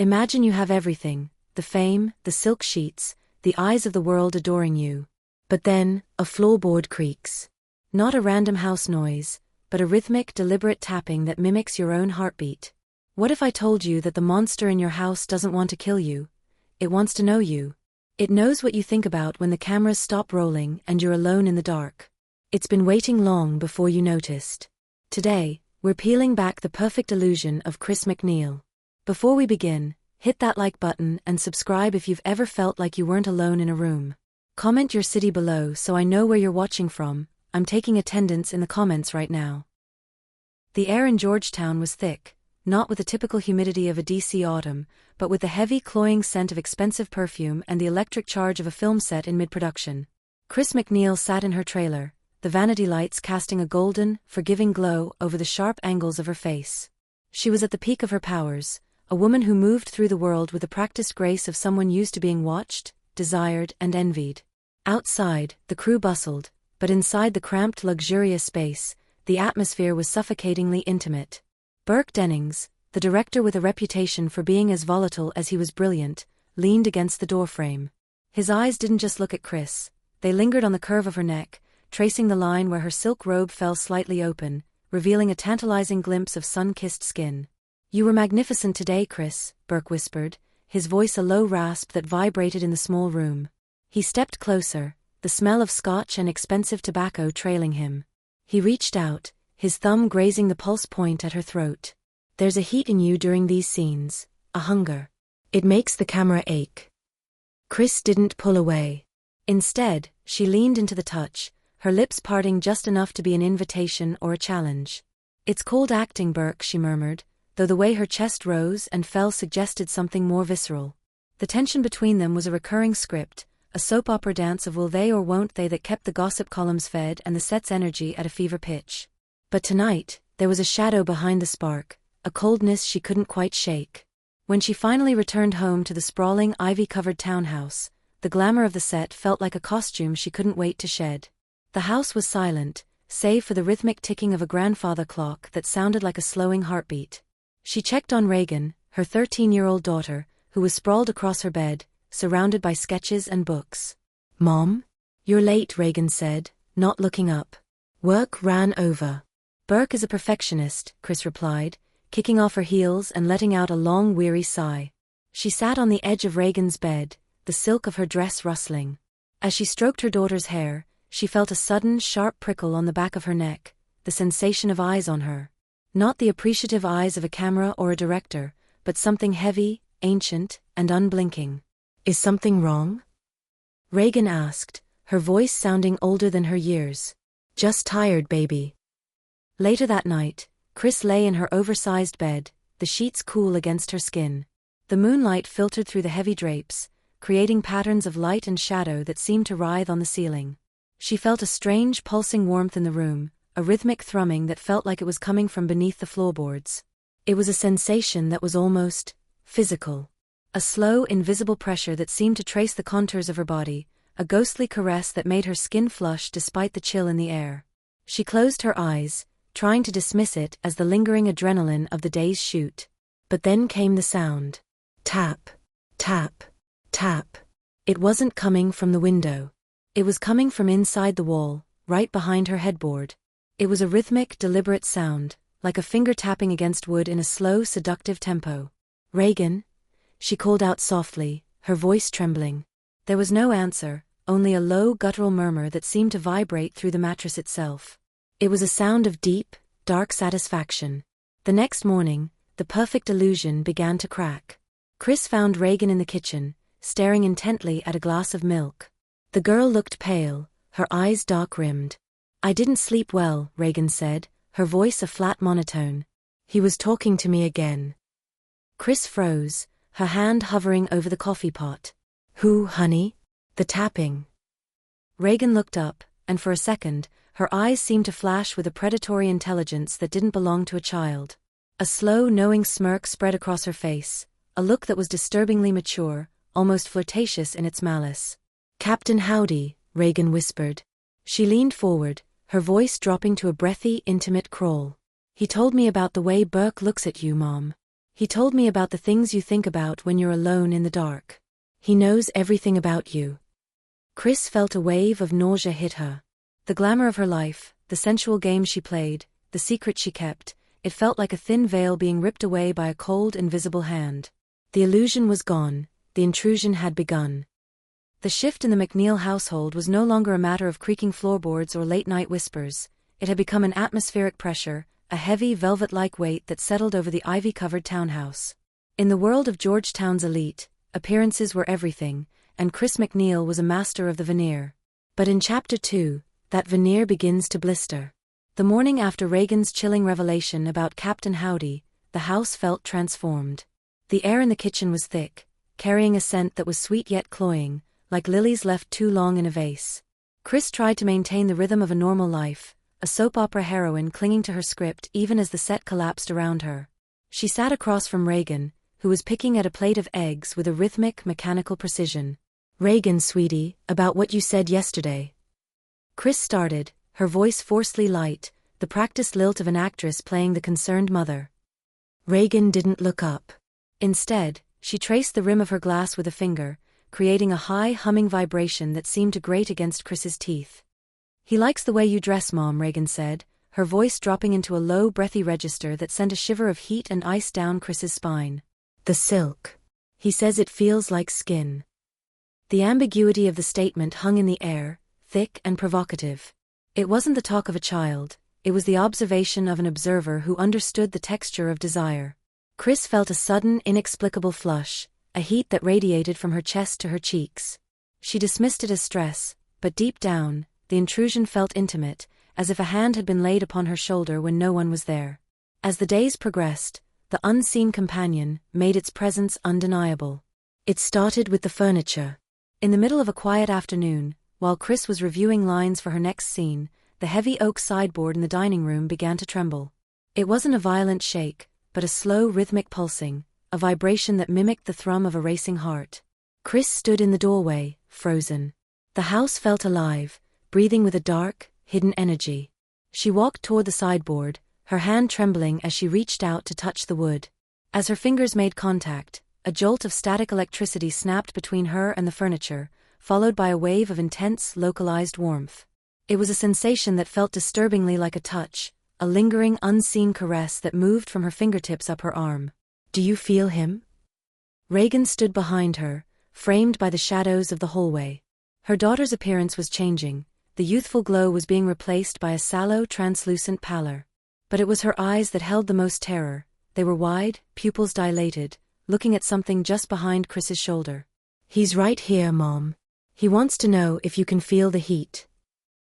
Imagine you have everything, the fame, the silk sheets, the eyes of the world adoring you. But then, a floorboard creaks. Not a random house noise, but a rhythmic, deliberate tapping that mimics your own heartbeat. What if I told you that the monster in your house doesn't want to kill you? It wants to know you. It knows what you think about when the cameras stop rolling and you're alone in the dark. It's been waiting long before you noticed. Today, we're peeling back the perfect illusion of Chris MacNeil. Before we begin, hit that like button and subscribe if you've ever felt like you weren't alone in a room. Comment your city below so I know where you're watching from. I'm taking attendance in the comments right now. The air in Georgetown was thick, not with the typical humidity of a DC autumn, but with the heavy, cloying scent of expensive perfume and the electric charge of a film set in mid-production. Chris MacNeil sat in her trailer, the vanity lights casting a golden, forgiving glow over the sharp angles of her face. She was at the peak of her powers, a woman who moved through the world with the practiced grace of someone used to being watched, desired, and envied. Outside, the crew bustled, but inside the cramped, luxurious space, the atmosphere was suffocatingly intimate. Burke Dennings, the director with a reputation for being as volatile as he was brilliant, leaned against the doorframe. His eyes didn't just look at Chris, they lingered on the curve of her neck, tracing the line where her silk robe fell slightly open, revealing a tantalizing glimpse of sun-kissed skin. "You were magnificent today, Chris," Burke whispered, his voice a low rasp that vibrated in the small room. He stepped closer, the smell of scotch and expensive tobacco trailing him. He reached out, his thumb grazing the pulse point at her throat. "There's a heat in you during these scenes, a hunger. It makes the camera ache." Chris didn't pull away. Instead, she leaned into the touch, her lips parting just enough to be an invitation or a challenge. "It's cold acting, Burke," she murmured, though the way her chest rose and fell suggested something more visceral. The tension between them was a recurring script, a soap opera dance of will they or won't they that kept the gossip columns fed and the set's energy at a fever pitch. But tonight, there was a shadow behind the spark, a coldness she couldn't quite shake. When she finally returned home to the sprawling, ivy-covered townhouse, the glamour of the set felt like a costume she couldn't wait to shed. The house was silent, save for the rhythmic ticking of a grandfather clock that sounded like a slowing heartbeat. She checked on Regan, her 13-year-old daughter, who was sprawled across her bed, surrounded by sketches and books. "Mom? You're late," Regan said, not looking up. "Work ran over." "Burke is a perfectionist," Chris replied, kicking off her heels and letting out a long, weary sigh. She sat on the edge of Regan's bed, the silk of her dress rustling. As she stroked her daughter's hair, she felt a sudden, sharp prickle on the back of her neck, the sensation of eyes on her. Not the appreciative eyes of a camera or a director, but something heavy, ancient, and unblinking. "Is something wrong?" Regan asked, her voice sounding older than her years. "Just tired, baby." Later that night, Chris lay in her oversized bed, the sheets cool against her skin. The moonlight filtered through the heavy drapes, creating patterns of light and shadow that seemed to writhe on the ceiling. She felt a strange pulsing warmth in the room, a rhythmic thrumming that felt like it was coming from beneath the floorboards. It was a sensation that was almost physical. A slow, invisible pressure that seemed to trace the contours of her body, a ghostly caress that made her skin flush despite the chill in the air. She closed her eyes, trying to dismiss it as the lingering adrenaline of the day's shoot. But then came the sound. Tap, tap, tap. It wasn't coming from the window. It was coming from inside the wall, right behind her headboard. It was a rhythmic, deliberate sound, like a finger tapping against wood in a slow, seductive tempo. "Regan?" she called out softly, her voice trembling. There was no answer, only a low, guttural murmur that seemed to vibrate through the mattress itself. It was a sound of deep, dark satisfaction. The next morning, the perfect illusion began to crack. Chris found Regan in the kitchen, staring intently at a glass of milk. The girl looked pale, her eyes dark-rimmed. "I didn't sleep well," Regan said, her voice a flat monotone. "He was talking to me again." Chris froze, her hand hovering over the coffee pot. "Who, honey?" "The tapping." Regan looked up, and for a second, her eyes seemed to flash with a predatory intelligence that didn't belong to a child. A slow, knowing smirk spread across her face, a look that was disturbingly mature, almost flirtatious in its malice. "Captain Howdy," Regan whispered. She leaned forward, her voice dropping to a breathy, intimate crawl. "He told me about the way Burke looks at you, Mom. He told me about the things you think about when you're alone in the dark. He knows everything about you. Chris felt a wave of nausea hit her. The glamour of her life, the sensual game she played, the secret she kept, it felt like a thin veil being ripped away by a cold, invisible hand. The illusion was gone, the intrusion had begun. The shift in the MacNeil household was no longer a matter of creaking floorboards or late-night whispers. It had become an atmospheric pressure, a heavy velvet-like weight that settled over the ivy-covered townhouse. In the world of Georgetown's elite, appearances were everything, and Chris MacNeil was a master of the veneer. But in Chapter 2, that veneer begins to blister. The morning after Regan's chilling revelation about Captain Howdy, the house felt transformed. The air in the kitchen was thick, carrying a scent that was sweet yet cloying, like lilies left too long in a vase. Chris tried to maintain the rhythm of a normal life, a soap opera heroine clinging to her script even as the set collapsed around her. She sat across from Regan, who was picking at a plate of eggs with a rhythmic, mechanical precision. "Regan, sweetie, about what you said yesterday." Chris started, her voice forcefully light, the practiced lilt of an actress playing the concerned mother. Regan didn't look up. Instead, she traced the rim of her glass with a finger, creating a high, humming vibration that seemed to grate against Chris's teeth. "He likes the way you dress, Mom," Regan said, her voice dropping into a low, breathy register that sent a shiver of heat and ice down Chris's spine. "The silk. He says it feels like skin." The ambiguity of the statement hung in the air, thick and provocative. It wasn't the talk of a child, it was the observation of an observer who understood the texture of desire. Chris felt a sudden, inexplicable flush, a heat that radiated from her chest to her cheeks. She dismissed it as stress, but deep down, the intrusion felt intimate, as if a hand had been laid upon her shoulder when no one was there. As the days progressed, the unseen companion made its presence undeniable. It started with the furniture. In the middle of a quiet afternoon, while Chris was reviewing lines for her next scene, the heavy oak sideboard in the dining room began to tremble. It wasn't a violent shake, but a slow rhythmic pulsing, a vibration that mimicked the thrum of a racing heart. Chris stood in the doorway, frozen. The house felt alive, breathing with a dark, hidden energy. She walked toward the sideboard, her hand trembling as she reached out to touch the wood. As her fingers made contact, a jolt of static electricity snapped between her and the furniture, followed by a wave of intense, localized warmth. It was a sensation that felt disturbingly like a touch, a lingering, unseen caress that moved from her fingertips up her arm. "Do you feel him?" Regan stood behind her, framed by the shadows of the hallway. Her daughter's appearance was changing, the youthful glow was being replaced by a sallow, translucent pallor. But it was her eyes that held the most terror. They were wide, pupils dilated, looking at something just behind Chris's shoulder. "He's right here, Mom. He wants to know if you can feel the heat."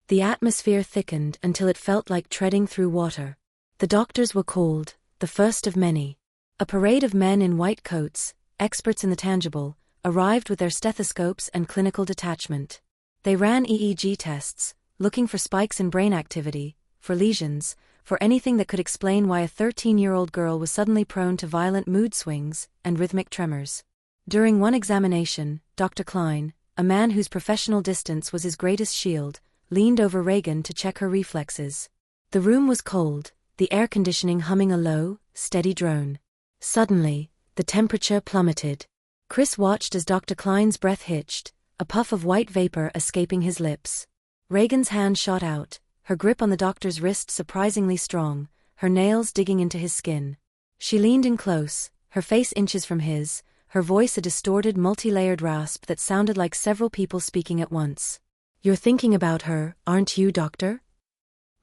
The atmosphere thickened until it felt like treading through water. The doctors were called, the first of many. A parade of men in white coats, experts in the tangible, arrived with their stethoscopes and clinical detachment. They ran EEG tests, looking for spikes in brain activity, for lesions, for anything that could explain why a 13-year-old girl was suddenly prone to violent mood swings and rhythmic tremors. During one examination, Dr. Klein, a man whose professional distance was his greatest shield, leaned over Regan to check her reflexes. The room was cold, the air conditioning humming a low, steady drone. Suddenly, the temperature plummeted. Chris watched as Dr. Klein's breath hitched, a puff of white vapor escaping his lips. Regan's hand shot out, her grip on the doctor's wrist surprisingly strong, her nails digging into his skin. She leaned in close, her face inches from his, her voice a distorted multi-layered rasp that sounded like several people speaking at once. "You're thinking about her, aren't you, Doctor?"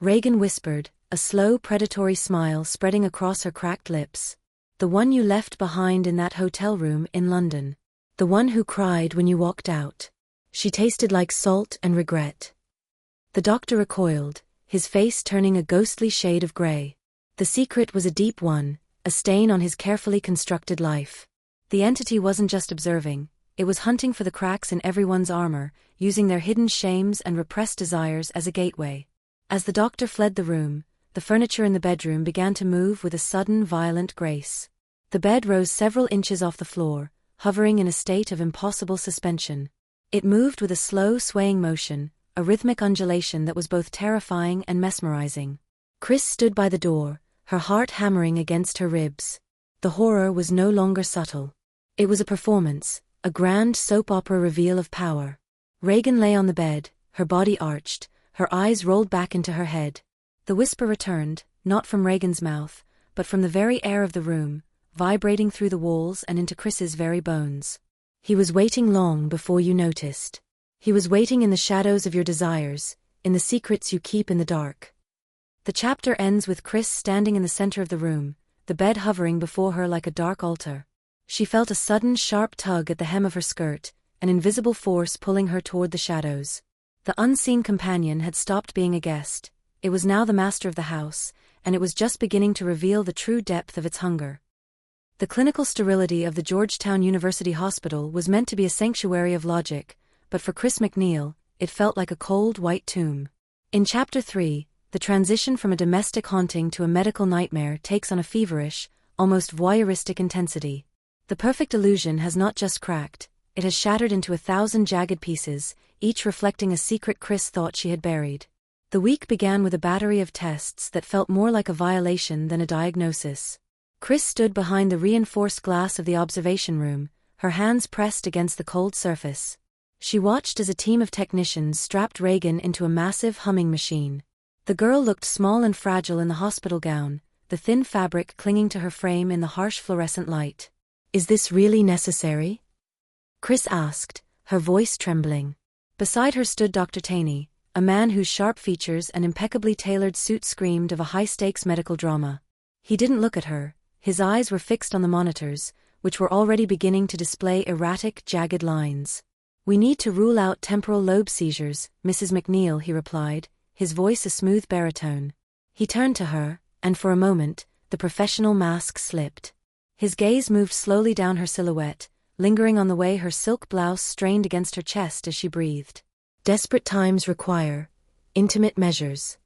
Regan whispered, a slow predatory smile spreading across her cracked lips. "The one you left behind in that hotel room in London. The one who cried when you walked out. She tasted like salt and regret." The doctor recoiled, his face turning a ghostly shade of gray. The secret was a deep one, a stain on his carefully constructed life. The entity wasn't just observing, it was hunting for the cracks in everyone's armor, using their hidden shames and repressed desires as a gateway. As the doctor fled the room, the furniture in the bedroom began to move with a sudden, violent grace. The bed rose several inches off the floor, hovering in a state of impossible suspension. It moved with a slow, swaying motion, a rhythmic undulation that was both terrifying and mesmerizing. Chris stood by the door, her heart hammering against her ribs. The horror was no longer subtle. It was a performance, a grand soap opera reveal of power. Regan lay on the bed, her body arched, her eyes rolled back into her head. The whisper returned, not from Regan's mouth, but from the very air of the room, vibrating through the walls and into Chris's very bones. He was waiting long before you noticed. He was waiting in the shadows of your desires, in the secrets you keep in the dark. The chapter ends with Chris standing in the center of the room, the bed hovering before her like a dark altar. She felt a sudden sharp tug at the hem of her skirt, an invisible force pulling her toward the shadows. The unseen companion had stopped being a guest. It was now the master of the house, and it was just beginning to reveal the true depth of its hunger. The clinical sterility of the Georgetown University Hospital was meant to be a sanctuary of logic, but for Chris MacNeil, it felt like a cold, white tomb. In Chapter 3, the transition from a domestic haunting to a medical nightmare takes on a feverish, almost voyeuristic intensity. The perfect illusion has not just cracked, it has shattered into 1,000 jagged pieces, each reflecting a secret Chris thought she had buried. The week began with a battery of tests that felt more like a violation than a diagnosis. Chris stood behind the reinforced glass of the observation room, her hands pressed against the cold surface. She watched as a team of technicians strapped Regan into a massive humming machine. The girl looked small and fragile in the hospital gown, the thin fabric clinging to her frame in the harsh fluorescent light. "Is this really necessary?" Chris asked, her voice trembling. Beside her stood Dr. Taney, a man whose sharp features and impeccably tailored suit screamed of a high-stakes medical drama. He didn't look at her, his eyes were fixed on the monitors, which were already beginning to display erratic, jagged lines. "We need to rule out temporal lobe seizures, Mrs. MacNeil," he replied, his voice a smooth baritone. He turned to her, and for a moment, the professional mask slipped. His gaze moved slowly down her silhouette, lingering on the way her silk blouse strained against her chest as she breathed. "Desperate times require intimate measures."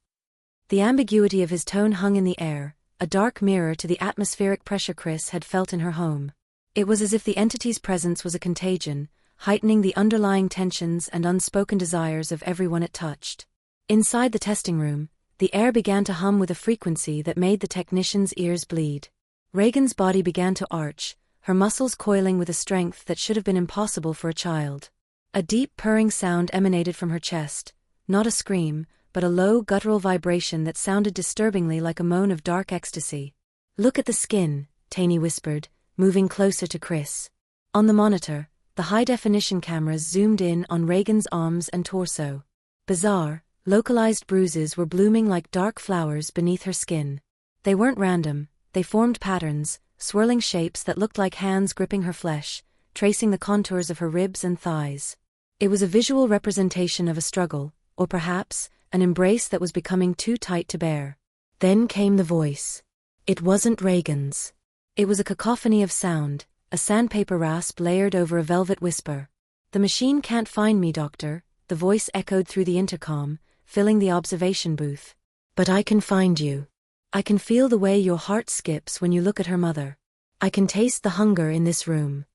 The ambiguity of his tone hung in the air, a dark mirror to the atmospheric pressure Chris had felt in her home. It was as if the entity's presence was a contagion, heightening the underlying tensions and unspoken desires of everyone it touched. Inside the testing room, the air began to hum with a frequency that made the technicians' ears bleed. Regan's body began to arch, her muscles coiling with a strength that should have been impossible for a child. A deep purring sound emanated from her chest, not a scream, but a low guttural vibration that sounded disturbingly like a moan of dark ecstasy. "Look at the skin," Taney whispered, moving closer to Chris. On the monitor, the high-definition cameras zoomed in on Regan's arms and torso. Bizarre, localized bruises were blooming like dark flowers beneath her skin. They weren't random, they formed patterns, swirling shapes that looked like hands gripping her flesh, tracing the contours of her ribs and thighs. It was a visual representation of a struggle, or perhaps, an embrace that was becoming too tight to bear. Then came the voice. It wasn't Regan's. It was a cacophony of sound, a sandpaper rasp layered over a velvet whisper. "The machine can't find me, doctor," the voice echoed through the intercom, filling the observation booth. "But I can find you. I can feel the way your heart skips when you look at her mother. I can taste the hunger in this room."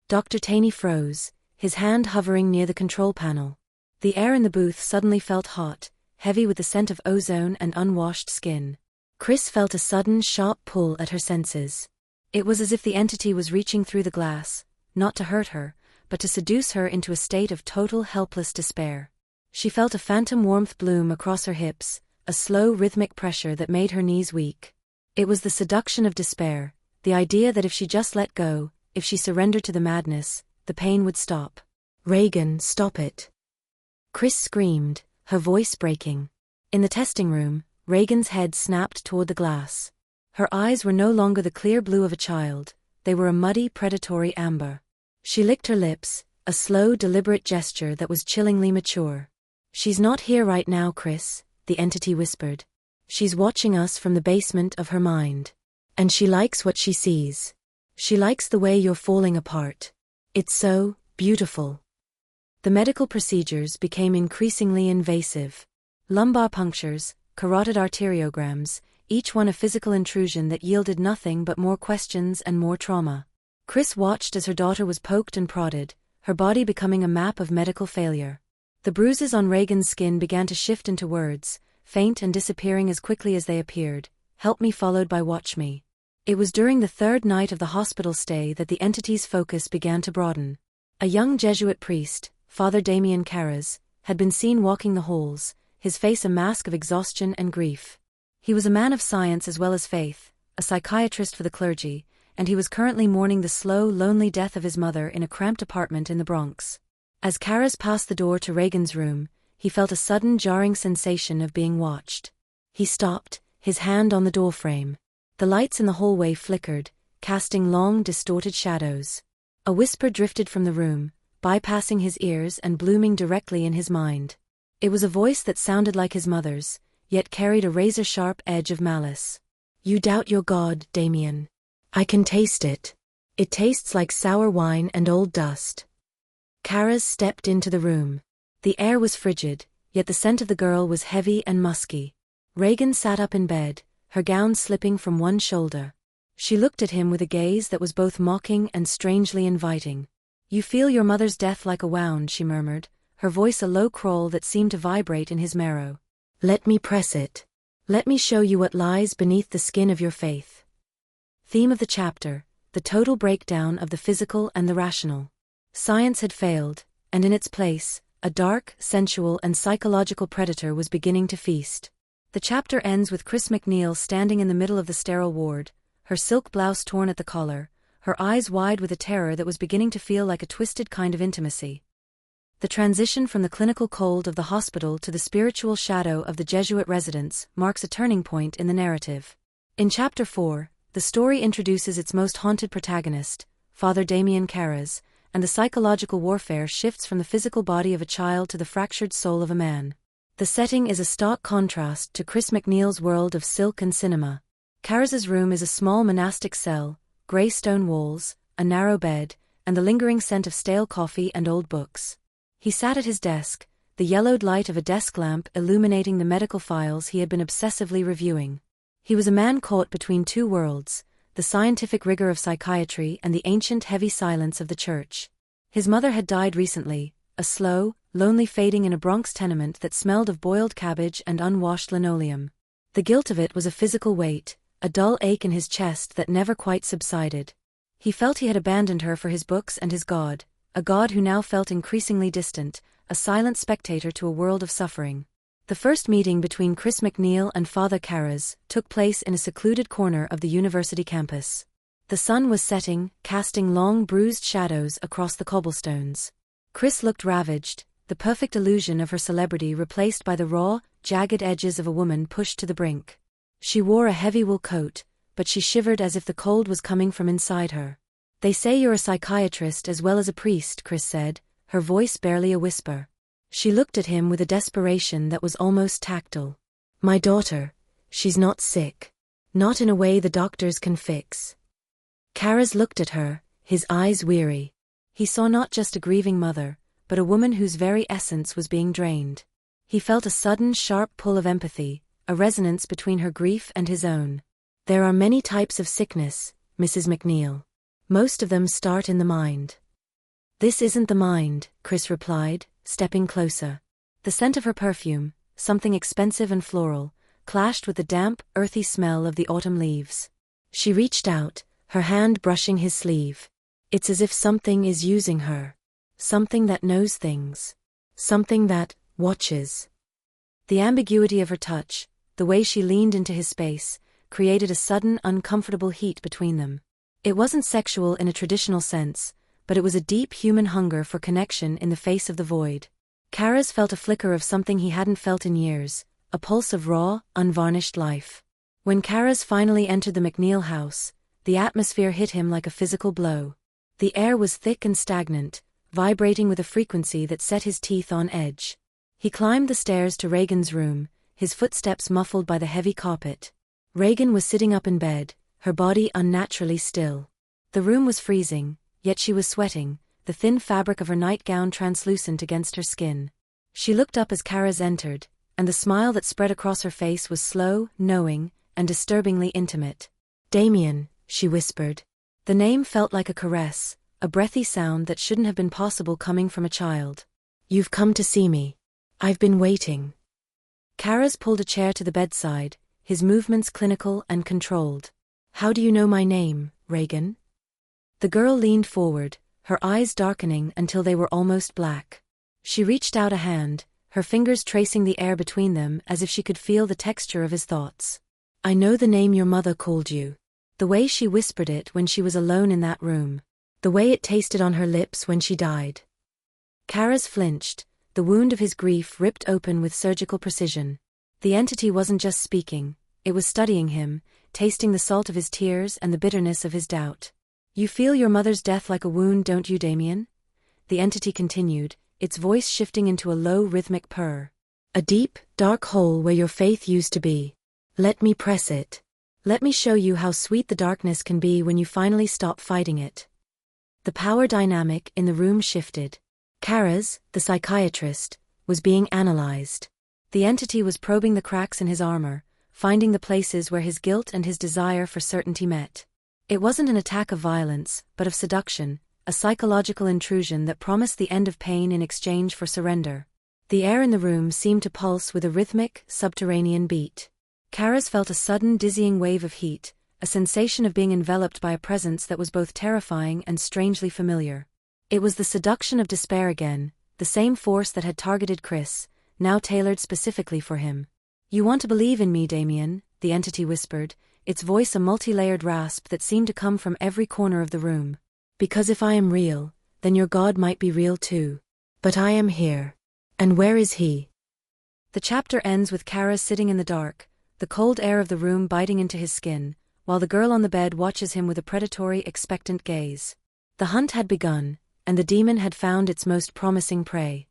Dr. Taney froze, his hand hovering near the control panel. The air in the booth suddenly felt hot, heavy with the scent of ozone and unwashed skin. Chris felt a sudden sharp pull at her senses. It was as if the entity was reaching through the glass, not to hurt her, but to seduce her into a state of total helpless despair. She felt a phantom warmth bloom across her hips, a slow rhythmic pressure that made her knees weak. It was the seduction of despair, the idea that if she just let go, if she surrendered to the madness, the pain would stop. "Regan, stop it!" Chris screamed, her voice breaking. In the testing room, Regan's head snapped toward the glass. Her eyes were no longer the clear blue of a child, they were a muddy, predatory amber. She licked her lips, a slow, deliberate gesture that was chillingly mature. "She's not here right now, Chris," the entity whispered. "She's watching us from the basement of her mind. And she likes what she sees. She likes the way you're falling apart. It's so beautiful." The medical procedures became increasingly invasive. Lumbar punctures, carotid arteriograms, each one a physical intrusion that yielded nothing but more questions and more trauma. Chris watched as her daughter was poked and prodded, her body becoming a map of medical failure. The bruises on Regan's skin began to shift into words, faint and disappearing as quickly as they appeared. "Help me" followed by "watch me." It was during the third night of the hospital stay that the entity's focus began to broaden. A young Jesuit priest, Father Damien Carras, had been seen walking the halls, his face a mask of exhaustion and grief. He was a man of science as well as faith, a psychiatrist for the clergy, and he was currently mourning the slow, lonely death of his mother in a cramped apartment in the Bronx. As Carras passed the door to Regan's room, he felt a sudden jarring sensation of being watched. He stopped, his hand on the doorframe. The lights in the hallway flickered, casting long, distorted shadows. A whisper drifted from the room, bypassing his ears and blooming directly in his mind. It was a voice that sounded like his mother's, yet carried a razor-sharp edge of malice. "You doubt your God, Damien. I can taste it. It tastes like sour wine and old dust." Carras stepped into the room. The air was frigid, yet the scent of the girl was heavy and musky. Regan sat up in bed, her gown slipping from one shoulder. She looked at him with a gaze that was both mocking and strangely inviting. "You feel your mother's death like a wound," she murmured, her voice a low crawl that seemed to vibrate in his marrow. "Let me press it. Let me show you what lies beneath the skin of your faith." Theme of the chapter: the total breakdown of the physical and the rational. Science had failed, and in its place, a dark, sensual and psychological predator was beginning to feast. The chapter ends with Chris MacNeil standing in the middle of the sterile ward, her silk blouse torn at the collar, her eyes wide with a terror that was beginning to feel like a twisted kind of intimacy. The transition from the clinical cold of the hospital to the spiritual shadow of the Jesuit residence marks a turning point in the narrative. In Chapter 4, the story introduces its most haunted protagonist, Father Damien Carras, and the psychological warfare shifts from the physical body of a child to the fractured soul of a man. The setting is a stark contrast to Chris MacNeil's world of silk and cinema. Carras's room is a small monastic cell, grey stone walls, a narrow bed, and the lingering scent of stale coffee and old books. He sat at his desk, the yellowed light of a desk lamp illuminating the medical files he had been obsessively reviewing. He was a man caught between two worlds, the scientific rigor of psychiatry and the ancient heavy silence of the church. His mother had died recently, a slow, lonely fading in a Bronx tenement that smelled of boiled cabbage and unwashed linoleum. The guilt of it was a physical weight, a dull ache in his chest that never quite subsided. He felt he had abandoned her for his books and his God, a God who now felt increasingly distant, a silent spectator to a world of suffering. The first meeting between Chris MacNeil and Father Carras took place in a secluded corner of the university campus. The sun was setting, casting long bruised shadows across the cobblestones. Chris looked ravaged, the perfect illusion of her celebrity replaced by the raw, jagged edges of a woman pushed to the brink. She wore a heavy wool coat, but she shivered as if the cold was coming from inside her. "They say you're a psychiatrist as well as a priest," Chris said, her voice barely a whisper. She looked at him with a desperation that was almost tactile. "My daughter, she's not sick. Not in a way the doctors can fix." Carras looked at her, his eyes weary. He saw not just a grieving mother, but a woman whose very essence was being drained. He felt a sudden sharp pull of empathy, a resonance between her grief and his own. "There are many types of sickness, Mrs. MacNeil. Most of them start in the mind." "This isn't the mind," Chris replied, stepping closer. The scent of her perfume, something expensive and floral, clashed with the damp, earthy smell of the autumn leaves. She reached out, her hand brushing his sleeve. "It's as if something is using her. Something that knows things. Something that watches." The ambiguity of her touch, the way she leaned into his space, created a sudden uncomfortable heat between them. It wasn't sexual in a traditional sense, but it was a deep human hunger for connection in the face of the void. Carras felt a flicker of something he hadn't felt in years, a pulse of raw, unvarnished life. When Carras finally entered the MacNeil house, the atmosphere hit him like a physical blow. The air was thick and stagnant, vibrating with a frequency that set his teeth on edge. He climbed the stairs to Regan's room, his footsteps muffled by the heavy carpet. Regan was sitting up in bed, her body unnaturally still. The room was freezing, yet she was sweating, the thin fabric of her nightgown translucent against her skin. She looked up as Carras entered, and the smile that spread across her face was slow, knowing, and disturbingly intimate. "Damien," she whispered. The name felt like a caress, a breathy sound that shouldn't have been possible coming from a child. "You've come to see me. I've been waiting." Carras pulled a chair to the bedside, his movements clinical and controlled. How do you know my name, Regan? The girl leaned forward, her eyes darkening until they were almost black. She reached out a hand, her fingers tracing the air between them as if she could feel the texture of his thoughts. I know the name your mother called you. The way she whispered it when she was alone in that room. The way it tasted on her lips when she died. Karas flinched, the wound of his grief ripped open with surgical precision. The entity wasn't just speaking, it was studying him, tasting the salt of his tears and the bitterness of his doubt. You feel your mother's death like a wound, don't you, Damien? The entity continued, its voice shifting into a low rhythmic purr. A deep, dark hole where your faith used to be. Let me press it. Let me show you how sweet the darkness can be when you finally stop fighting it. The power dynamic in the room shifted. Karas, the psychiatrist, was being analyzed. The entity was probing the cracks in his armor, finding the places where his guilt and his desire for certainty met. It wasn't an attack of violence, but of seduction, a psychological intrusion that promised the end of pain in exchange for surrender. The air in the room seemed to pulse with a rhythmic, subterranean beat. Karas felt a sudden dizzying wave of heat, a sensation of being enveloped by a presence that was both terrifying and strangely familiar. It was the seduction of despair again, the same force that had targeted Chris, now tailored specifically for him. You want to believe in me, Damien, the entity whispered, its voice a multi-layered rasp that seemed to come from every corner of the room. Because if I am real, then your God might be real too. But I am here. And where is he? The chapter ends with Karas sitting in the dark, the cold air of the room biting into his skin, while the girl on the bed watches him with a predatory, expectant gaze. The hunt had begun, and the demon had found its most promising prey.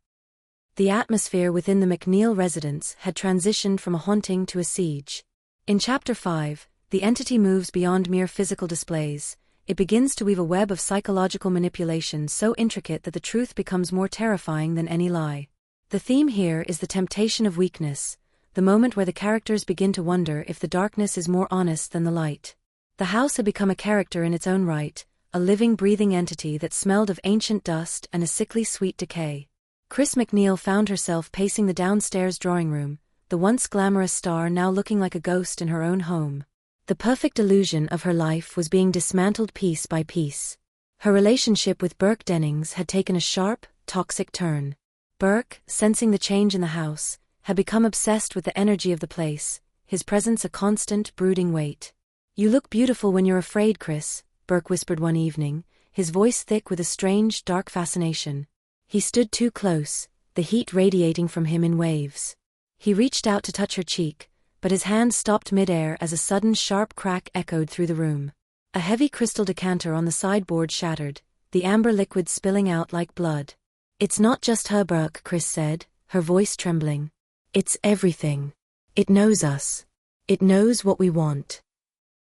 The atmosphere within the MacNeil residence had transitioned from a haunting to a siege. In Chapter 5, the entity moves beyond mere physical displays. It begins to weave a web of psychological manipulation so intricate that the truth becomes more terrifying than any lie. The theme here is the temptation of weakness, the moment where the characters begin to wonder if the darkness is more honest than the light. The house had become a character in its own right, a living, breathing entity that smelled of ancient dust and a sickly sweet decay. Chris MacNeil found herself pacing the downstairs drawing room, the once glamorous star now looking like a ghost in her own home. The perfect illusion of her life was being dismantled piece by piece. Her relationship with Burke Dennings had taken a sharp, toxic turn. Burke, sensing the change in the house, had become obsessed with the energy of the place, his presence a constant, brooding weight. You look beautiful when you're afraid, Chris, Burke whispered one evening, his voice thick with a strange, dark fascination. He stood too close, the heat radiating from him in waves. He reached out to touch her cheek, but his hand stopped mid-air as a sudden sharp crack echoed through the room. A heavy crystal decanter on the sideboard shattered, the amber liquid spilling out like blood. It's not just her, Burke, Chris said, her voice trembling. It's everything. It knows us. It knows what we want.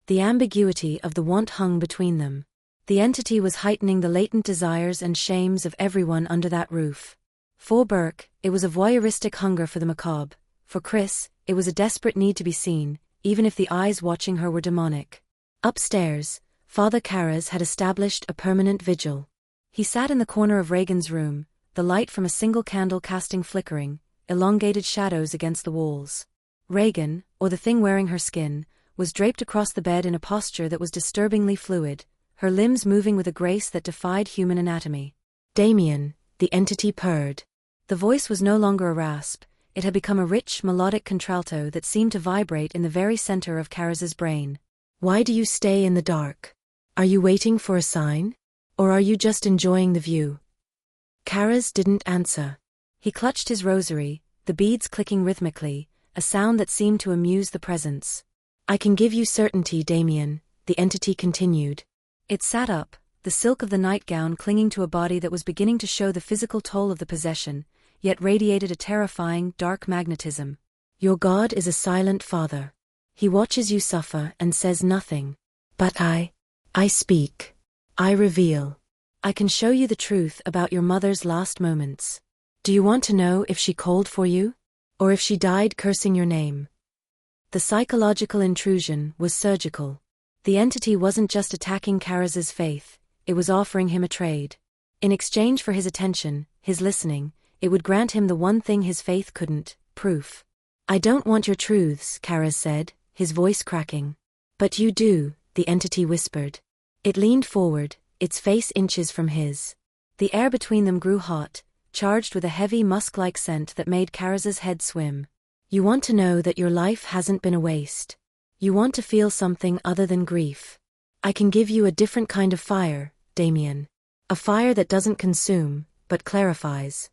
The ambiguity of the want hung between them. The entity was heightening the latent desires and shames of everyone under that roof. For Burke, it was a voyeuristic hunger for the macabre. For Chris, it was a desperate need to be seen, even if the eyes watching her were demonic. Upstairs, Father Karas had established a permanent vigil. He sat in the corner of Regan's room, the light from a single candle casting flickering, elongated shadows against the walls. Regan, or the thing wearing her skin, was draped across the bed in a posture that was disturbingly fluid, her limbs moving with a grace that defied human anatomy. Damien, the entity purred. The voice was no longer a rasp, it had become a rich, melodic contralto that seemed to vibrate in the very center of Karas's brain. Why do you stay in the dark? Are you waiting for a sign? Or are you just enjoying the view? Karas didn't answer. He clutched his rosary, the beads clicking rhythmically, a sound that seemed to amuse the presence. I can give you certainty, Damien, the entity continued. It sat up, the silk of the nightgown clinging to a body that was beginning to show the physical toll of the possession, yet radiated a terrifying, dark magnetism. Your God is a silent father. He watches you suffer and says nothing. But I speak. I reveal. I can show you the truth about your mother's last moments. Do you want to know if she called for you? Or if she died cursing your name? The psychological intrusion was surgical. The entity wasn't just attacking Karas's faith, it was offering him a trade. In exchange for his attention, his listening, it would grant him the one thing his faith couldn't, proof. I don't want your truths, Karas said, his voice cracking. But you do, the entity whispered. It leaned forward, its face inches from his. The air between them grew hot, charged with a heavy musk-like scent that made Karaz's head swim. You want to know that your life hasn't been a waste. You want to feel something other than grief. I can give you a different kind of fire, Damien. A fire that doesn't consume, but clarifies.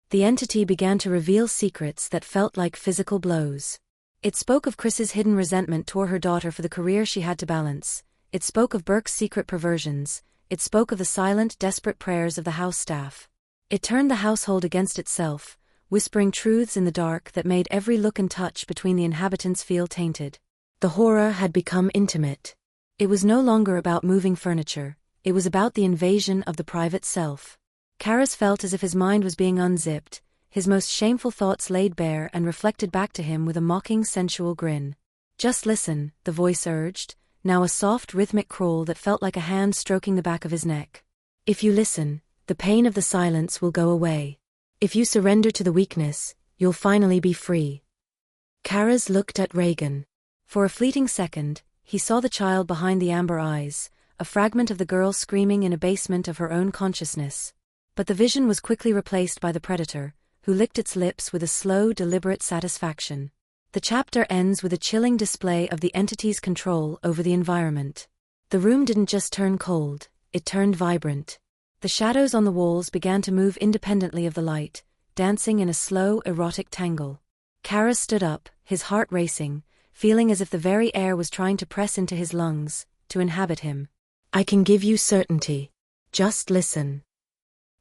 The entity began to reveal secrets that felt like physical blows. It spoke of Chris's hidden resentment toward her daughter for the career she had to balance. It spoke of Burke's secret perversions. It spoke of the silent, desperate prayers of the house staff. It turned the household against itself, whispering truths in the dark that made every look and touch between the inhabitants feel tainted. The horror had become intimate. It was no longer about moving furniture, it was about the invasion of the private self. Karaz felt as if his mind was being unzipped, his most shameful thoughts laid bare and reflected back to him with a mocking, sensual grin. Just listen, the voice urged, now a soft, rhythmic crawl that felt like a hand stroking the back of his neck. If you listen, the pain of the silence will go away. If you surrender to the weakness, you'll finally be free. Karaz looked at Regan. For a fleeting second, he saw the child behind the amber eyes, a fragment of the girl screaming in a basement of her own consciousness. But the vision was quickly replaced by the predator, who licked its lips with a slow, deliberate satisfaction. The chapter ends with a chilling display of the entity's control over the environment. The room didn't just turn cold, it turned vibrant. The shadows on the walls began to move independently of the light, dancing in a slow, erotic tangle. Karaz stood up, his heart racing, feeling as if the very air was trying to press into his lungs, to inhabit him. I can give you certainty. Just listen.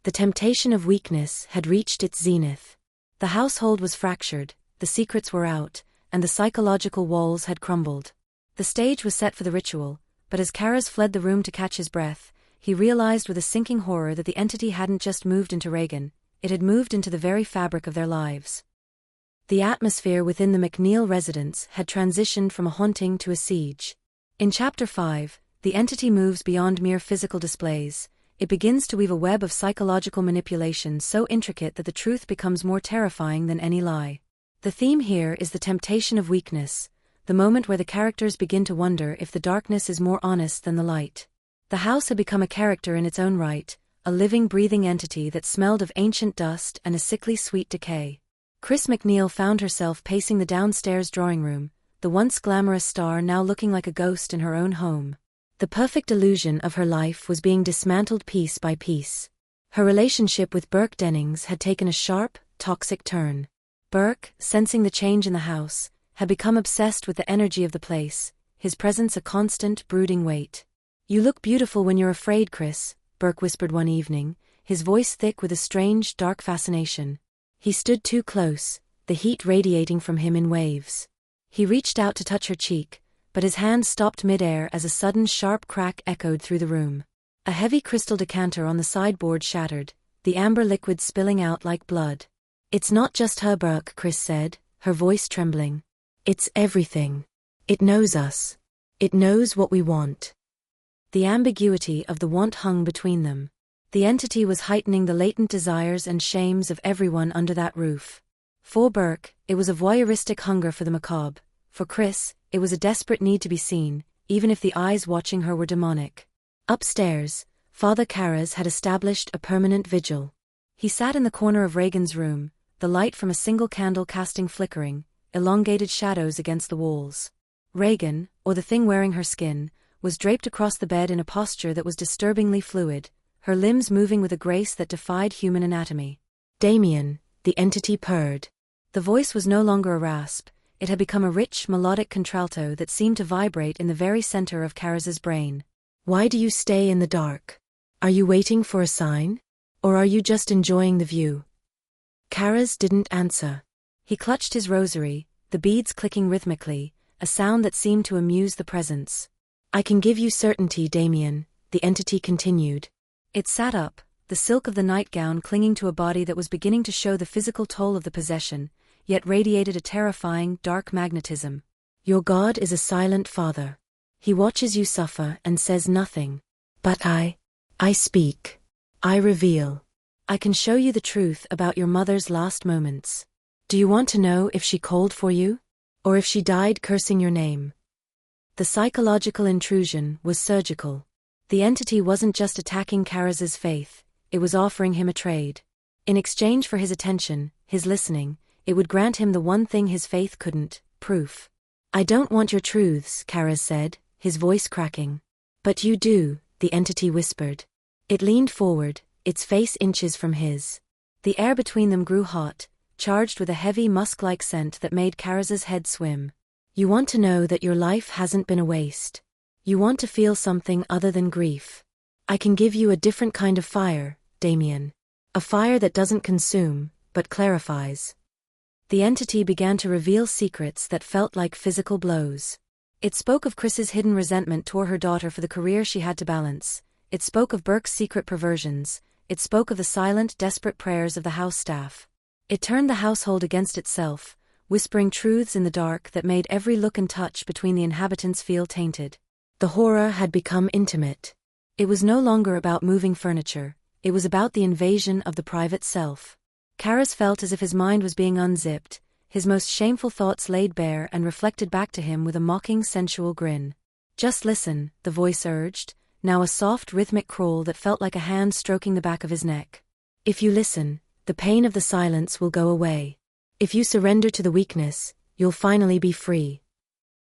The temptation of weakness had reached its zenith. The household was fractured, the secrets were out, and the psychological walls had crumbled. The stage was set for the ritual, but as Karaz fled the room to catch his breath, he realized with a sinking horror that the entity hadn't just moved into Regan, it had moved into the very fabric of their lives. The atmosphere within the MacNeil residence had transitioned from a haunting to a siege. In Chapter 5, the entity moves beyond mere physical displays. It begins to weave a web of psychological manipulation so intricate that the truth becomes more terrifying than any lie. The theme here is the temptation of weakness, the moment where the characters begin to wonder if the darkness is more honest than the light. The house had become a character in its own right, a living, breathing entity that smelled of ancient dust and a sickly sweet decay. Chris MacNeil found herself pacing the downstairs drawing room, the once glamorous star now looking like a ghost in her own home. The perfect illusion of her life was being dismantled piece by piece. Her relationship with Burke Dennings had taken a sharp, toxic turn. Burke, sensing the change in the house, had become obsessed with the energy of the place, his presence a constant, brooding weight. You look beautiful when you're afraid, Chris, Burke whispered one evening, his voice thick with a strange, dark fascination. He stood too close, the heat radiating from him in waves. He reached out to touch her cheek, but his hand stopped mid-air as a sudden sharp crack echoed through the room. A heavy crystal decanter on the sideboard shattered, the amber liquid spilling out like blood. It's not just her, Burke, Chris said, her voice trembling. It's everything. It knows us. It knows what we want. The ambiguity of the want hung between them. The entity was heightening the latent desires and shames of everyone under that roof. For Burke, it was a voyeuristic hunger for the macabre. For Chris, it was a desperate need to be seen, even if the eyes watching her were demonic. Upstairs, Father Karaz had established a permanent vigil. He sat in the corner of Regan's room, the light from a single candle casting flickering, elongated shadows against the walls. Regan, or the thing wearing her skin, was draped across the bed in a posture that was disturbingly fluid, her limbs moving with a grace that defied human anatomy. Damien, the entity purred. The voice was no longer a rasp, it had become a rich, melodic contralto that seemed to vibrate in the very center of Karaz's brain. Why do you stay in the dark? Are you waiting for a sign? Or are you just enjoying the view? Karaz didn't answer. He clutched his rosary, the beads clicking rhythmically, a sound that seemed to amuse the presence. I can give you certainty, Damien, the entity continued. It sat up, the silk of the nightgown clinging to a body that was beginning to show the physical toll of the possession, yet radiated a terrifying, dark magnetism. Your God is a silent father. He watches you suffer and says nothing. But I speak. I reveal. I can show you the truth about your mother's last moments. Do you want to know if she called for you? Or if she died cursing your name? The psychological intrusion was surgical. The entity wasn't just attacking Karaz's faith, it was offering him a trade. In exchange for his attention, his listening, it would grant him the one thing his faith couldn't: proof. "I don't want your truths," Karaz said, his voice cracking. "But you do," the entity whispered. It leaned forward, its face inches from his. The air between them grew hot, charged with a heavy musk-like scent that made Karaz's head swim. "You want to know that your life hasn't been a waste. You want to feel something other than grief. I can give you a different kind of fire, Damien. A fire that doesn't consume, but clarifies." The entity began to reveal secrets that felt like physical blows. It spoke of Chris's hidden resentment toward her daughter for the career she had to balance. It spoke of Burke's secret perversions. It spoke of the silent, desperate prayers of the house staff. It turned the household against itself, whispering truths in the dark that made every look and touch between the inhabitants feel tainted. The horror had become intimate. It was no longer about moving furniture, it was about the invasion of the private self. Karaz felt as if his mind was being unzipped, his most shameful thoughts laid bare and reflected back to him with a mocking, sensual grin. "Just listen," the voice urged, now a soft, rhythmic crawl that felt like a hand stroking the back of his neck. "If you listen, the pain of the silence will go away. If you surrender to the weakness, you'll finally be free."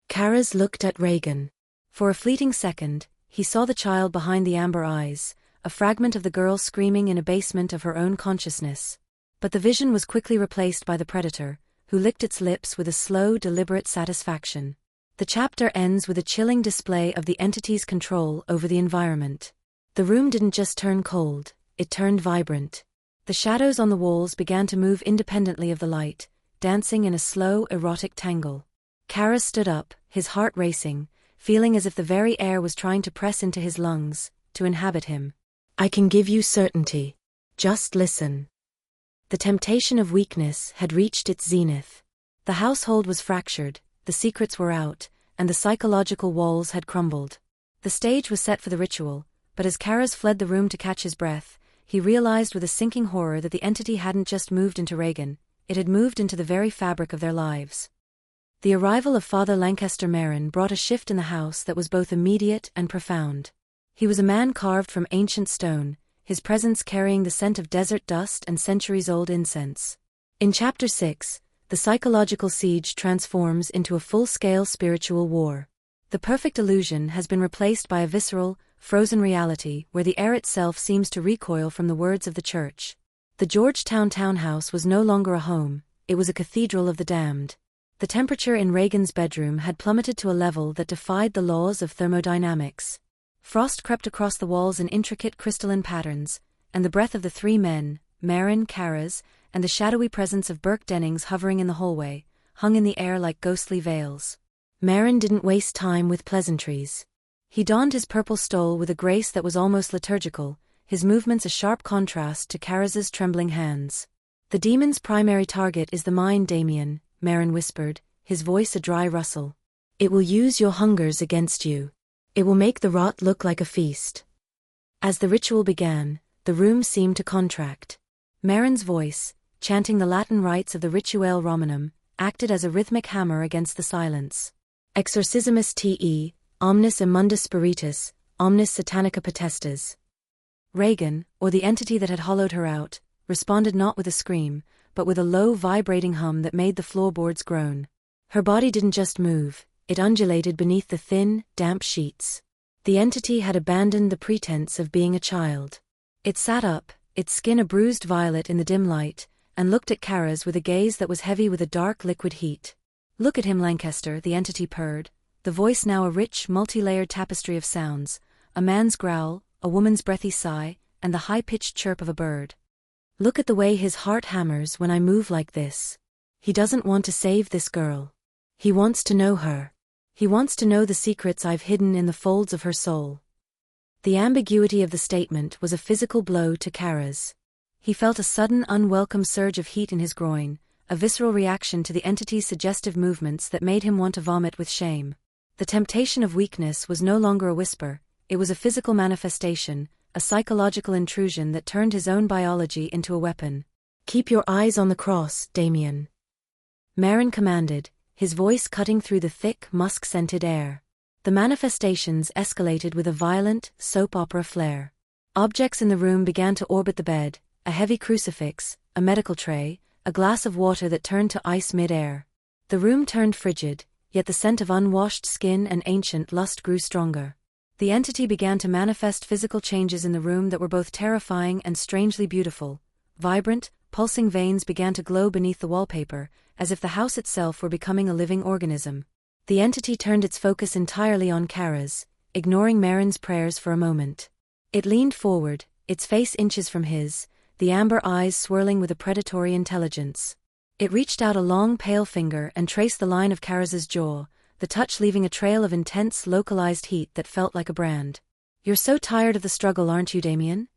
Karaz looked at Regan. For a fleeting second, he saw the child behind the amber eyes, a fragment of the girl screaming in a basement of her own consciousness. But the vision was quickly replaced by the predator, who licked its lips with a slow, deliberate satisfaction. The chapter ends with a chilling display of the entity's control over the environment. The room didn't just turn cold, it turned vibrant. The shadows on the walls began to move independently of the light, dancing in a slow, erotic tangle. Karaz stood up, his heart racing, feeling as if the very air was trying to press into his lungs, to inhabit him. "I can give you certainty. Just listen." The temptation of weakness had reached its zenith. The household was fractured, the secrets were out, and the psychological walls had crumbled. The stage was set for the ritual, but as Karaz fled the room to catch his breath, he realized with a sinking horror that the entity hadn't just moved into Regan, it had moved into the very fabric of their lives. The arrival of Father Lancaster Merrin brought a shift in the house that was both immediate and profound. He was a man carved from ancient stone, his presence carrying the scent of desert dust and centuries-old incense. In Chapter 6, the psychological siege transforms into a full-scale spiritual war. The perfect illusion has been replaced by a visceral, frozen reality where the air itself seems to recoil from the words of the church. The Georgetown townhouse was no longer a home, it was a cathedral of the damned. The temperature in Regan's bedroom had plummeted to a level that defied the laws of thermodynamics. Frost crept across the walls in intricate crystalline patterns, and the breath of the three men, Merrin, Karaz, and the shadowy presence of Burke Dennings hovering in the hallway, hung in the air like ghostly veils. Merrin didn't waste time with pleasantries. He donned his purple stole with a grace that was almost liturgical, his movements a sharp contrast to Karaz's trembling hands. "The demon's primary target is the mind, Damien," Merrin whispered, his voice a dry rustle. "It will use your hungers against you. It will make the rot look like a feast." As the ritual began, the room seemed to contract. Merrin's voice, chanting the Latin rites of the Rituale Romanum, acted as a rhythmic hammer against the silence. "Exorcismus te, omnis immunda spiritus, omnis satanica potestas." Regan, or the entity that had hollowed her out, responded not with a scream, but with a low vibrating hum that made the floorboards groan. Her body didn't just move, it undulated beneath the thin, damp sheets. The entity had abandoned the pretense of being a child. It sat up, its skin a bruised violet in the dim light, and looked at Karaz with a gaze that was heavy with a dark liquid heat. "Look at him, Lancaster," the entity purred, the voice now a rich, multi-layered tapestry of sounds, a man's growl, a woman's breathy sigh, and the high-pitched chirp of a bird. "Look at the way his heart hammers when I move like this. He doesn't want to save this girl. He wants to know her. He wants to know the secrets I've hidden in the folds of her soul." The ambiguity of the statement was a physical blow to Karaz. He felt a sudden unwelcome surge of heat in his groin, a visceral reaction to the entity's suggestive movements that made him want to vomit with shame. The temptation of weakness was no longer a whisper, it was a physical manifestation, a psychological intrusion that turned his own biology into a weapon. "Keep your eyes on the cross, Damien," Merrin commanded, his voice cutting through the thick, musk-scented air. The manifestations escalated with a violent, soap opera flair. Objects in the room began to orbit the bed, a heavy crucifix, a medical tray, a glass of water that turned to ice mid-air. The room turned frigid, yet the scent of unwashed skin and ancient lust grew stronger. The entity began to manifest physical changes in the room that were both terrifying and strangely beautiful. Vibrant, pulsing veins began to glow beneath the wallpaper, as if the house itself were becoming a living organism. The entity turned its focus entirely on Kara's, ignoring Marin's prayers for a moment. It leaned forward, its face inches from his, the amber eyes swirling with a predatory intelligence. It reached out a long pale finger and traced the line of Kara's jaw, the touch leaving a trail of intense, localized heat that felt like a brand. "You're so tired of the struggle, aren't you, Damien?"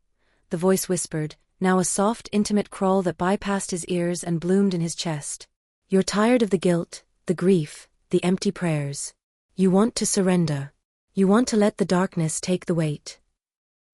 The voice whispered, now a soft, intimate crawl that bypassed his ears and bloomed in his chest. "You're tired of the guilt, the grief, the empty prayers. You want to surrender. You want to let the darkness take the weight."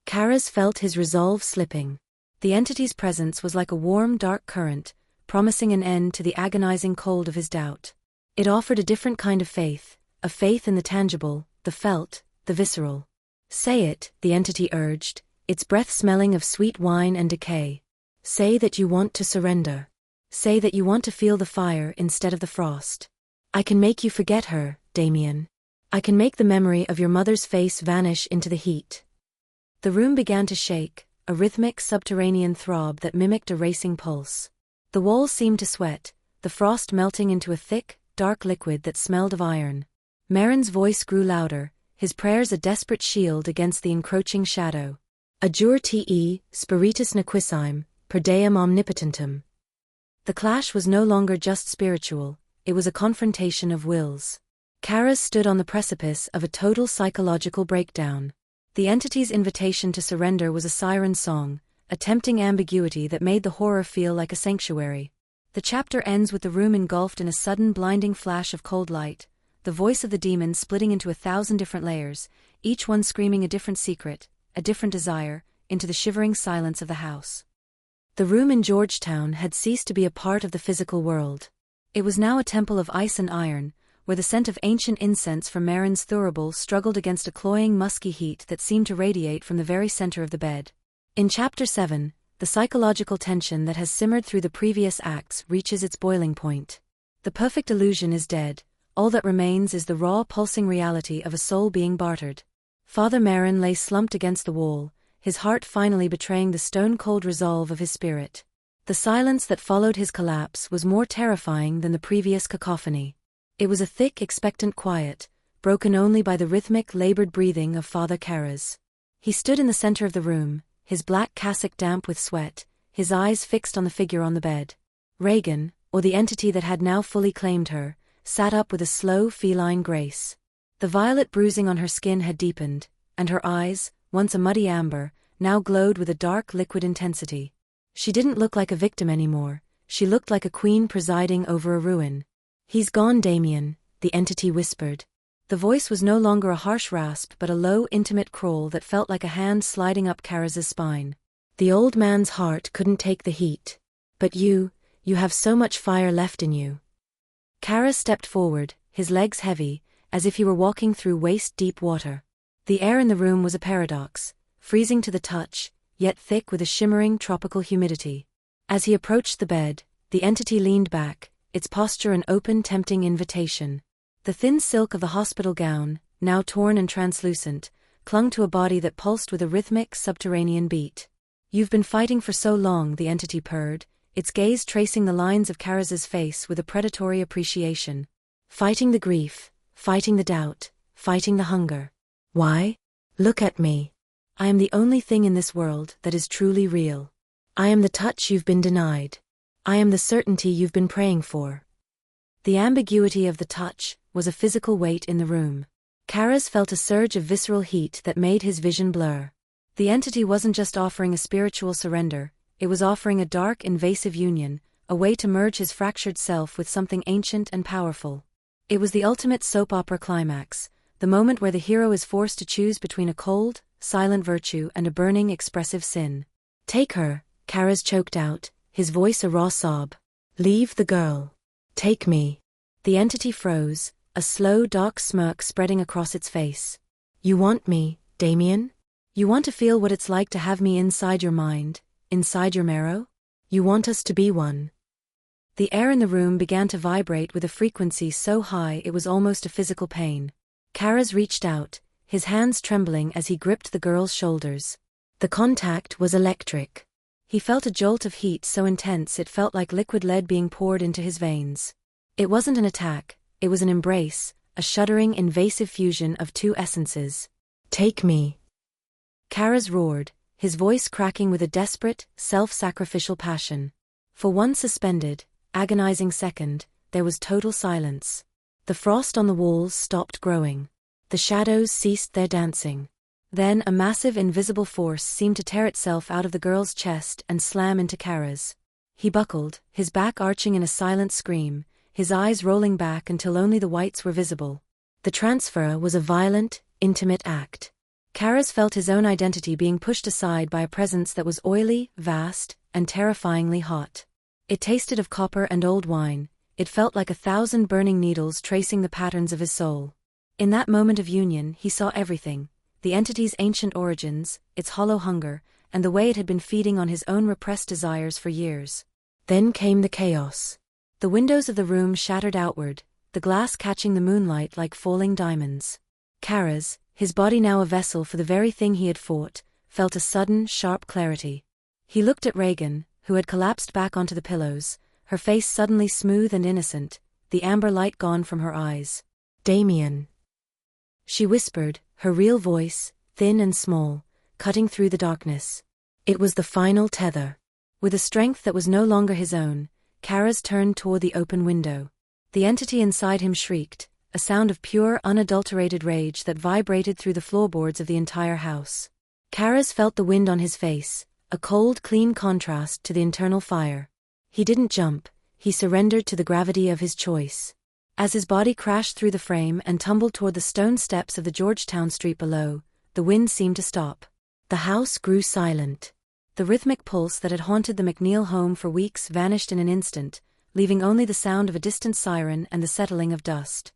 Kara's felt his resolve slipping. The entity's presence was like a warm, dark current, promising an end to the agonizing cold of his doubt. It offered a different kind of faith, a faith in the tangible, the felt, the visceral. "Say it," the entity urged, its breath smelling of sweet wine and decay. "Say that you want to surrender. Say that you want to feel the fire instead of the frost. I can make you forget her, Damien. I can make the memory of your mother's face vanish into the heat." The room began to shake, a rhythmic subterranean throb that mimicked a racing pulse. The walls seemed to sweat, the frost melting into a thick, dark liquid that smelled of iron. Marin's voice grew louder, his prayers a desperate shield against the encroaching shadow. "Adjure te, spiritus nequissime, per deum omnipotentem." The clash was no longer just spiritual, it was a confrontation of wills. Kara stood on the precipice of a total psychological breakdown. The entity's invitation to surrender was a siren song, a tempting ambiguity that made the horror feel like a sanctuary. The chapter ends with the room engulfed in a sudden blinding flash of cold light, the voice of the demon splitting into 1,000 different layers, each one screaming a different secret, a different desire, into the shivering silence of the house. The room in Georgetown had ceased to be a part of the physical world. It was now a temple of ice and iron, where the scent of ancient incense from Marin's thurible struggled against a cloying musky heat that seemed to radiate from the very center of the bed. In Chapter 7, the psychological tension that has simmered through the previous acts reaches its boiling point. The perfect illusion is dead, all that remains is the raw pulsing reality of a soul being bartered. Father Marin lay slumped against the wall, his heart finally betraying the stone-cold resolve of his spirit. The silence that followed his collapse was more terrifying than the previous cacophony. It was a thick, expectant quiet, broken only by the rhythmic, labored breathing of Father Kara's. He stood in the center of the room, his black cassock damp with sweat, his eyes fixed on the figure on the bed. Regan, or the entity that had now fully claimed her, sat up with a slow, feline grace. The violet bruising on her skin had deepened, and her eyes, once a muddy amber, now glowed with a dark, liquid intensity. She didn't look like a victim anymore, she looked like a queen presiding over a ruin. "He's gone, Damien," the entity whispered. The voice was no longer a harsh rasp but a low, intimate crawl that felt like a hand sliding up Kara's spine. "The old man's heart couldn't take the heat. But you have so much fire left in you." Kara stepped forward, his legs heavy, as if he were walking through waist-deep water. The air in the room was a paradox, freezing to the touch, yet thick with a shimmering tropical humidity. As he approached the bed, the entity leaned back, its posture an open, tempting invitation. The thin silk of the hospital gown, now torn and translucent, clung to a body that pulsed with a rhythmic, subterranean beat. "You've been fighting for so long," the entity purred, its gaze tracing the lines of Kara's face with a predatory appreciation. "Fighting the grief, fighting the doubt, fighting the hunger. Why? Look at me. I am the only thing in this world that is truly real. I am the touch you've been denied. I am the certainty you've been praying for." The ambiguity of the touch was a physical weight in the room. Kara's felt a surge of visceral heat that made his vision blur. The entity wasn't just offering a spiritual surrender, it was offering a dark, invasive union, a way to merge his fractured self with something ancient and powerful. It was the ultimate soap opera climax, the moment where the hero is forced to choose between a cold, silent virtue and a burning, expressive sin. "Take her," Kara's choked out, his voice a raw sob. "Leave the girl. Take me." The entity froze, a slow dark smirk spreading across its face. You want me, Damien? You want to feel what it's like to have me inside your mind, inside your marrow? You want us to be one. The air in the room began to vibrate with a frequency so high it was almost a physical pain. Karas reached out, his hands trembling as he gripped the girl's shoulders. The contact was electric. He felt a jolt of heat so intense it felt like liquid lead being poured into his veins. It wasn't an attack, it was an embrace, a shuddering, invasive fusion of two essences. Take me. Karas roared, his voice cracking with a desperate, self-sacrificial passion. For one suspended, agonizing second, there was total silence. The frost on the walls stopped growing. The shadows ceased their dancing. Then a massive invisible force seemed to tear itself out of the girl's chest and slam into Karas. He buckled, his back arching in a silent scream, his eyes rolling back until only the whites were visible. The transfer was a violent, intimate act. Karas felt his own identity being pushed aside by a presence that was oily, vast, and terrifyingly hot. It tasted of copper and old wine, it felt like 1,000 burning needles tracing the patterns of his soul. In that moment of union he saw everything, the entity's ancient origins, its hollow hunger, and the way it had been feeding on his own repressed desires for years. Then came the chaos. The windows of the room shattered outward, the glass catching the moonlight like falling diamonds. Karas, his body now a vessel for the very thing he had fought, felt a sudden, sharp clarity. He looked at Regan, who had collapsed back onto the pillows, her face suddenly smooth and innocent, the amber light gone from her eyes. Damien. She whispered, her real voice, thin and small, cutting through the darkness. It was the final tether. With a strength that was no longer his own, Karas turned toward the open window. The entity inside him shrieked, a sound of pure, unadulterated rage that vibrated through the floorboards of the entire house. Karas felt the wind on his face, a cold, clean contrast to the internal fire. He didn't jump, he surrendered to the gravity of his choice. As his body crashed through the frame and tumbled toward the stone steps of the Georgetown street below, the wind seemed to stop. The house grew silent. The rhythmic pulse that had haunted the MacNeil home for weeks vanished in an instant, leaving only the sound of a distant siren and the settling of dust.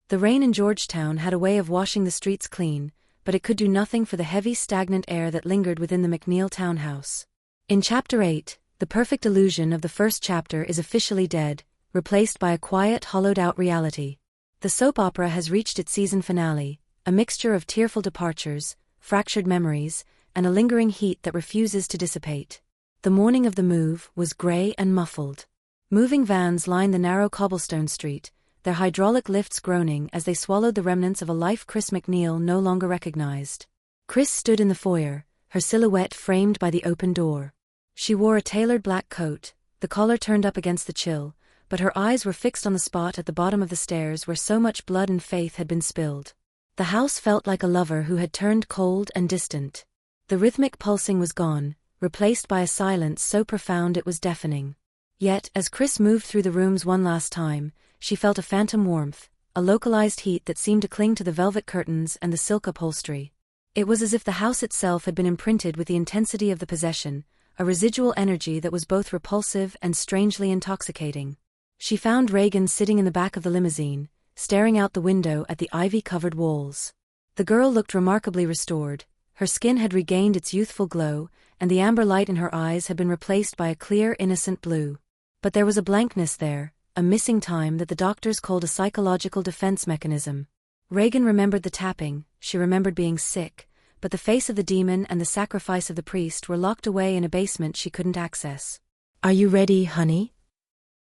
The rain in Georgetown had a way of washing the streets clean, but it could do nothing for the heavy, stagnant air that lingered within the MacNeil townhouse. In Chapter 8, the perfect illusion of the first chapter is officially dead, replaced by a quiet, hollowed-out reality. The soap opera has reached its season finale, a mixture of tearful departures, fractured memories, and a lingering heat that refuses to dissipate. The morning of the move was gray and muffled. Moving vans lined the narrow cobblestone street, their hydraulic lifts groaning as they swallowed the remnants of a life Chris MacNeil no longer recognized. Chris stood in the foyer, her silhouette framed by the open door. She wore a tailored black coat, the collar turned up against the chill, but her eyes were fixed on the spot at the bottom of the stairs where so much blood and faith had been spilled. The house felt like a lover who had turned cold and distant. The rhythmic pulsing was gone, replaced by a silence so profound it was deafening. Yet, as Chris moved through the rooms one last time, she felt a phantom warmth, a localized heat that seemed to cling to the velvet curtains and the silk upholstery. It was as if the house itself had been imprinted with the intensity of the possession, a residual energy that was both repulsive and strangely intoxicating. She found Regan sitting in the back of the limousine, staring out the window at the ivy-covered walls. The girl looked remarkably restored. Her skin had regained its youthful glow, and the amber light in her eyes had been replaced by a clear, innocent blue. But there was a blankness there, a missing time that the doctors called a psychological defense mechanism. Regan remembered the tapping, she remembered being sick, but the face of the demon and the sacrifice of the priest were locked away in a basement she couldn't access. "Are you ready, honey?"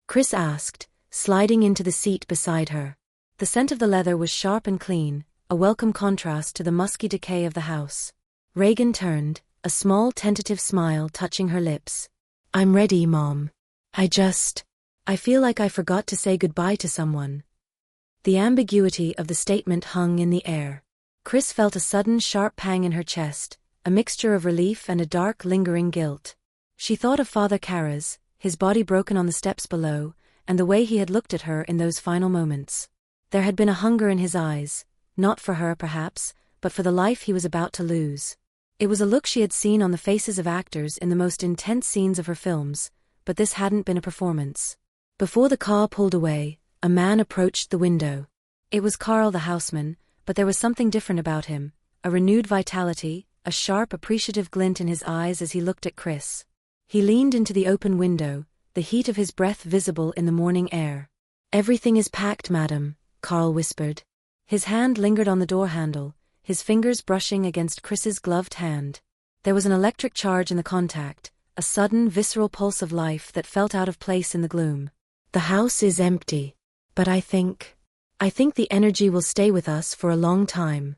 Chris asked, sliding into the seat beside her. The scent of the leather was sharp and clean, a welcome contrast to the musky decay of the house. Regan turned, a small tentative smile touching her lips. "I'm ready, Mom. I feel like I forgot to say goodbye to someone." The ambiguity of the statement hung in the air. Chris felt a sudden sharp pang in her chest, a mixture of relief and a dark lingering guilt. She thought of Father Karas, his body broken on the steps below, and the way he had looked at her in those final moments. There had been a hunger in his eyes, not for her perhaps, but for the life he was about to lose. It was a look she had seen on the faces of actors in the most intense scenes of her films, but this hadn't been a performance. Before the car pulled away, a man approached the window. It was Carl the houseman, but there was something different about him, a renewed vitality, a sharp appreciative glint in his eyes as he looked at Chris. He leaned into the open window, the heat of his breath visible in the morning air. "Everything is packed, madam," Carl whispered. His hand lingered on the door handle, his fingers brushing against Chris's gloved hand. There was an electric charge in the contact, a sudden visceral pulse of life that felt out of place in the gloom. "The house is empty. But I think the energy will stay with us for a long time."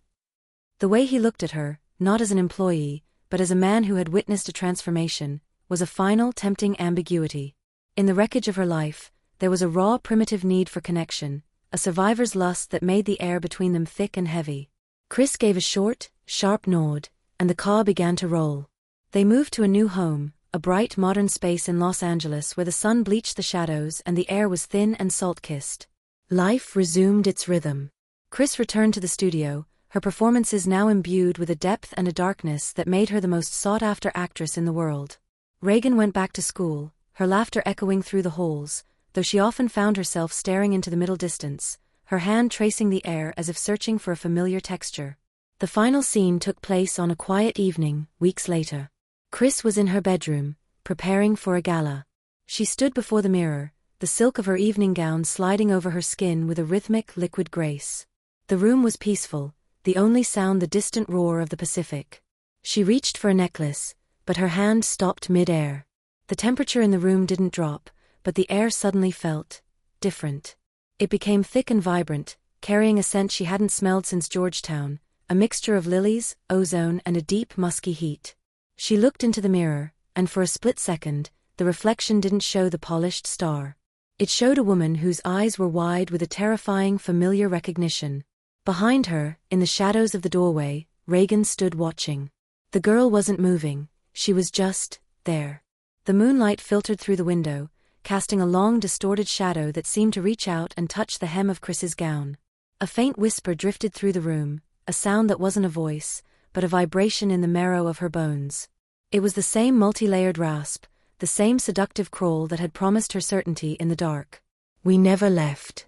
The way he looked at her, not as an employee, but as a man who had witnessed a transformation, was a final, tempting ambiguity. In the wreckage of her life, there was a raw, primitive need for connection, a survivor's lust that made the air between them thick and heavy. Chris gave a short, sharp nod, and the car began to roll. They moved to a new home, a bright, modern space in Los Angeles where the sun bleached the shadows and the air was thin and salt-kissed. Life resumed its rhythm. Chris returned to the studio, her performances now imbued with a depth and a darkness that made her the most sought-after actress in the world. Regan went back to school, her laughter echoing through the halls, though she often found herself staring into the middle distance, her hand tracing the air as if searching for a familiar texture. The final scene took place on a quiet evening, weeks later. Chris was in her bedroom, preparing for a gala. She stood before the mirror, the silk of her evening gown sliding over her skin with a rhythmic, liquid grace. The room was peaceful, the only sound the distant roar of the Pacific. She reached for a necklace, but her hand stopped mid-air. The temperature in the room didn't drop, but the air suddenly felt different. It became thick and vibrant, carrying a scent she hadn't smelled since Georgetown, a mixture of lilies, ozone and a deep musky heat. She looked into the mirror, and for a split second, the reflection didn't show the polished star. It showed a woman whose eyes were wide with a terrifying, familiar recognition. Behind her, in the shadows of the doorway, Regan stood watching. The girl wasn't moving, she was just there. The moonlight filtered through the window, casting a long, distorted shadow that seemed to reach out and touch the hem of Chris's gown. A faint whisper drifted through the room, a sound that wasn't a voice, but a vibration in the marrow of her bones. It was the same multi-layered rasp, the same seductive crawl that had promised her certainty in the dark. "We never left."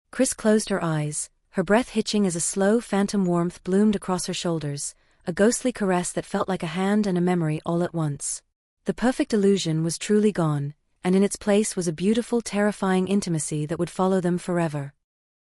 Chris closed her eyes, her breath hitching as a slow, phantom warmth bloomed across her shoulders, a ghostly caress that felt like a hand and a memory all at once. The perfect illusion was truly gone, and in its place was a beautiful, terrifying intimacy that would follow them forever.